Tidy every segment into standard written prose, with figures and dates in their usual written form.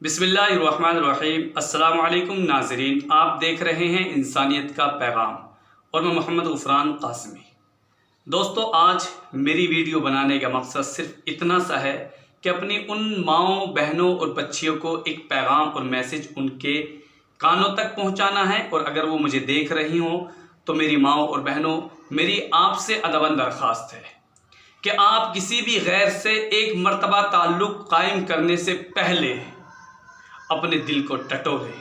बिस्मिल्लाहिर्रहमानिर्रहीम। अस्सलाम वालेकुम नाज़रीन, आप देख रहे हैं इंसानियत का पैगाम और मैं मोहम्मद ग़फ़रान क़ासिमी। दोस्तों, आज मेरी वीडियो बनाने का मकसद सिर्फ इतना सा है कि अपनी उन माँओं, बहनों और बच्चियों को एक पैगाम और मैसेज उनके कानों तक पहुँचाना है। और अगर वो मुझे देख रही हों तो मेरी माँओं और बहनों, मेरी आपसे अदबन दरख्वास्त है कि आप किसी भी गैर से एक मर्तबा ताल्लुक़ कायम करने से पहले अपने दिल को टटोलें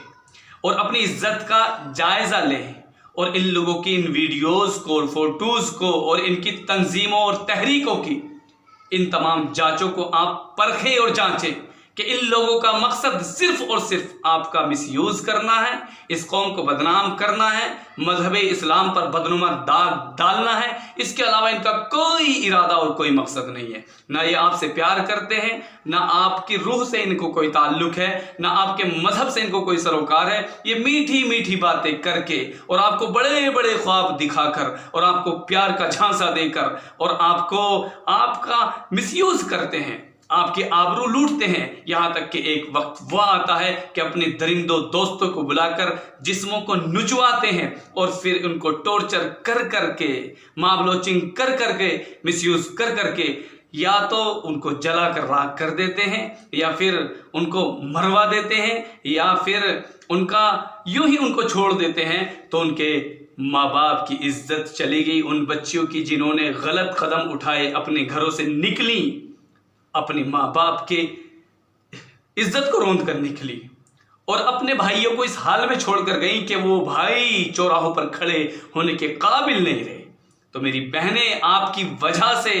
और अपनी इज्जत का जायज़ा लें और इन लोगों की इन वीडियोज़ को और फोटोज़ को और इनकी तंजीमों और तहरीकों की इन तमाम जांचों को आप परखें और जांचें कि इन लोगों का मकसद सिर्फ और सिर्फ आपका मिसयूज़ करना है, इस कौम को बदनाम करना है, मजहब इस्लाम पर बदनुमा दाग डालना है। इसके अलावा इनका कोई इरादा और कोई मकसद नहीं है। ना ये आपसे प्यार करते हैं, ना आपकी रूह से इनको कोई ताल्लुक है, ना आपके मजहब से इनको कोई सरोकार है। ये मीठी मीठी बातें करके और आपको बड़े बड़े ख्वाब दिखाकर और आपको प्यार का झांसा देकर और आपको आपका मिसयूज़ करते हैं, आपकी आबरू लूटते हैं। यहाँ तक कि एक वक्त वह आता है कि अपने दरिंदों दोस्तों को बुलाकर जिस्मों को नुचवाते हैं और फिर उनको टॉर्चर कर करके, माबलोचिंग कर करके, मिसयूज़ कर करके या तो उनको जला कर राख कर देते हैं या फिर उनको मरवा देते हैं या फिर उनका यूं ही उनको छोड़ देते हैं। तो उनके माँ बाप की इज्जत चली गई, उन बच्चियों की जिन्होंने गलत कदम उठाए, अपने घरों से निकली, अपने माँ बाप के इज्जत को रौंद कर निकली और अपने भाइयों को इस हाल में छोड़कर गई कि वो भाई चौराहों पर खड़े होने के काबिल नहीं रहे। तो मेरी बहनें, आपकी वजह से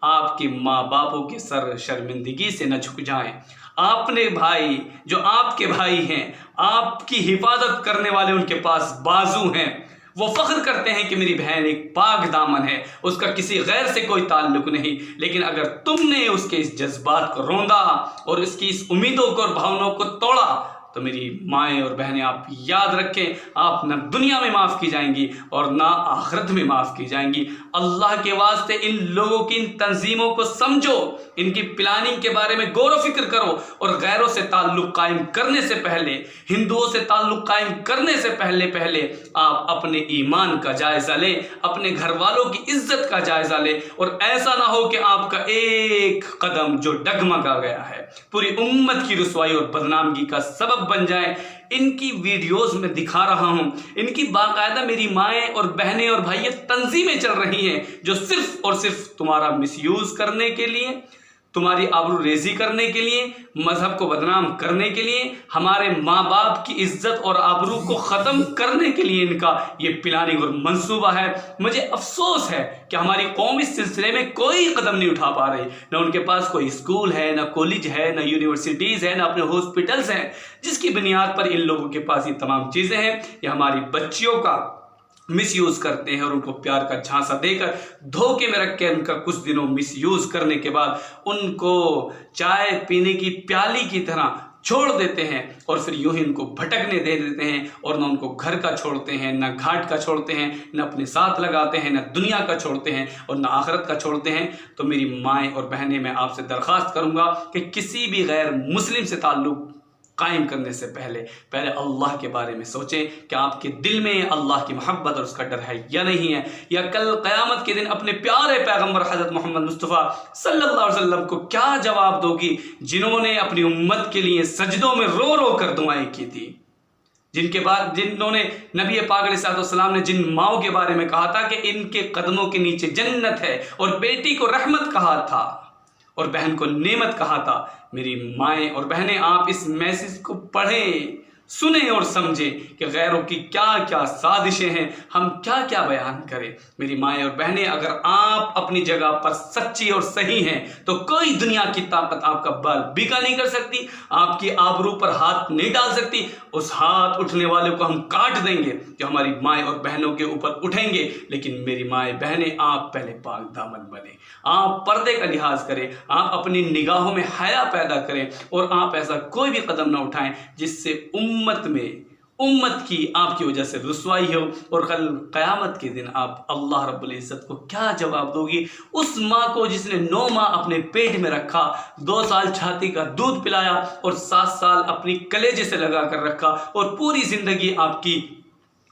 आपके माँ बापों के सर शर्मिंदगी से न झुक जाएं। आपने भाई जो आपके भाई हैं, आपकी हिफाजत करने वाले उनके पास बाजू हैं, वो फख्र करते हैं कि मेरी बहन एक पाक दामन है, उसका किसी गैर से कोई ताल्लुक नहीं। लेकिन अगर तुमने उसके इस जज्बात को रौंदा और उसकी इस उम्मीदों को और भावनाओं को तोड़ा तो मेरी माएँ और बहनें, आप याद रखें, आप न दुनिया में माफ़ की जाएंगी और ना आखिरत में माफ़ की जाएंगी। अल्लाह के वास्ते इन लोगों की इन तंजीमों को समझो, इनकी प्लानिंग के बारे में गौर व फिक्र करो और गैरों से ताल्लुक़ कायम करने से पहले, हिंदुओं से ताल्लुक़ कायम करने से पहले आप अपने ईमान का जायज़ा लें, अपने घर वालों की इज्जत का जायज़ा लें। और ऐसा ना हो कि आपका एक कदम जो डगमगा गया है पूरी उम्मत की रुसवाई और बदनामगी का सबब बन जाए। इनकी वीडियोस में दिखा रहा हूं, इनकी बाकायदा मेरी माएँ और बहनें और भाई तंजीमें चल रही हैं जो सिर्फ और सिर्फ तुम्हारा मिसयूज़ करने के लिए, तुम्हारी आबरू रेजी करने के लिए, मजहब को बदनाम करने के लिए, हमारे माँ बाप की इज्जत और आबरू को ख़त्म करने के लिए इनका ये प्लानिंग और मंसूबा है। मुझे अफसोस है कि हमारी कौम इस सिलसिले में कोई कदम नहीं उठा पा रही। ना उनके पास कोई स्कूल है, ना कॉलेज है, ना यूनिवर्सिटीज़ है, ना अपने हॉस्पिटल्स हैं जिसकी बुनियाद पर इन लोगों के पास ये तमाम चीज़ें हैं। ये हमारी बच्चियों का मिसयूज़ करते हैं और उनको प्यार का झांसा देकर धोखे में रख के उनका कुछ दिनों मिसयूज़ करने के बाद उनको चाय पीने की प्याली की तरह छोड़ देते हैं और फिर यूं ही उनको भटकने दे देते हैं और ना उनको घर का छोड़ते हैं, ना घाट का छोड़ते हैं, ना अपने साथ लगाते हैं, ना दुनिया का छोड़ते हैं और ना आखिरत का छोड़ते हैं। तो मेरी माएँ और बहनें, मैं आपसे दरख्वास्त करूँगा कि किसी भी गैर मुस्लिम से ताल्लुक़ कायम करने से पहले अल्लाह के बारे में सोचें कि आपके दिल में अल्लाह की मोहब्बत और उसका डर है या नहीं है, या कल क़यामत के दिन अपने प्यारे पैगंबर हज़रत मोहम्मद मुस्तफ़ा सल्लल्लाहु अलैहि वसल्लम को क्या जवाब दोगी, जिन्होंने अपनी उम्मत के लिए सजदों में रो रो कर दुआएं की थी, जिन्होंने नबी पाक अलैहिस्सलाम ने जिन माओं के बारे में कहा था कि इनके कदमों के नीचे जन्नत है और बेटी को रहमत कहा था और बहन को नेमत कहा था। मेरी माएँ और बहनें, आप इस मैसेज को पढ़ें, सुने और समझें कि गैरों की क्या क्या साजिशें हैं, हम क्या क्या बयान करें। मेरी माएँ और बहनें, अगर आप अपनी जगह पर सच्ची और सही हैं तो कोई दुनिया की ताकत आपका बाल बीका नहीं कर सकती, आपकी आबरू पर हाथ नहीं डाल सकती। उस हाथ उठने वाले को हम काट देंगे जो हमारी माएँ और बहनों के ऊपर उठेंगे। लेकिन मेरी माएँ बहनें, आप पहले पाक दामन बने, आप पर्दे का लिहाज करें, आप अपनी निगाहों में हया पैदा करें और आप ऐसा कोई भी कदम ना उठाएं जिससे उम्मत में उम्मत की आपकी वजह से रुसवाई हो और कल क़यामत के दिन आप अल्लाह रब्बुल इज़्ज़त को क्या जवाब दोगी? उस माँ को जिसने 9 माह अपने पेट में रखा, 2 साल छाती का दूध पिलाया और 7 साल अपनी कलेजे से लगा कर रखा और पूरी ज़िंदगी आपकी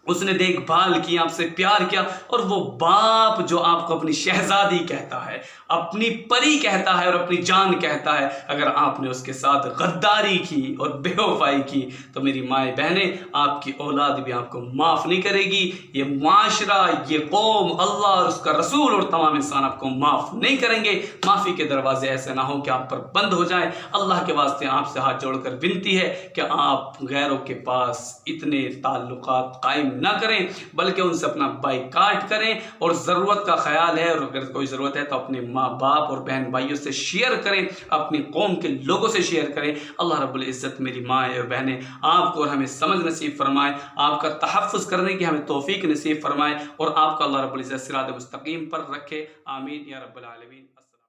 उसने देखभाल की, आपसे प्यार किया, और वो बाप जो आपको अपनी शहजादी कहता है, अपनी परी कहता है और अपनी जान कहता है, अगर आपने उसके साथ गद्दारी की और बेवफाई की तो मेरी माएँ बहनें, आपकी औलाद भी आपको माफ़ नहीं करेगी। ये माशरा, ये कौम, अल्लाह और उसका रसूल और तमाम इंसान आपको माफ़ नहीं करेंगे। माफ़ी के दरवाजे ऐसे ना हो कि आप पर बंद हो जाएं। अल्लाह के वास्ते आपसे हाथ जोड़कर विनती है कि आप गैरों के पास इतने ताल्लुकात कायम ना करें, बल्कि उनसे अपना बाइकाट करें, और ज़रूरत का ख्याल है और अगर कोई ज़रूरत है तो अपने माँ बाप और बहन भाइयों से शेयर करें, अपनी कौम के लोगों से शेयर करें। अल्लाह रब्बुल इज़्ज़त मेरी माँ और बहनें आपको और हमें समझ नसीब फरमाए, आपका तहफ़्फ़ुज़ करने की हमें तौफ़ीक नसीब फरमाए और आपका अल्लाह रब्बुल इज़्ज़त सिरात मुस्तक़ीम पर रखे। आमीन या रब्बल आलमीन।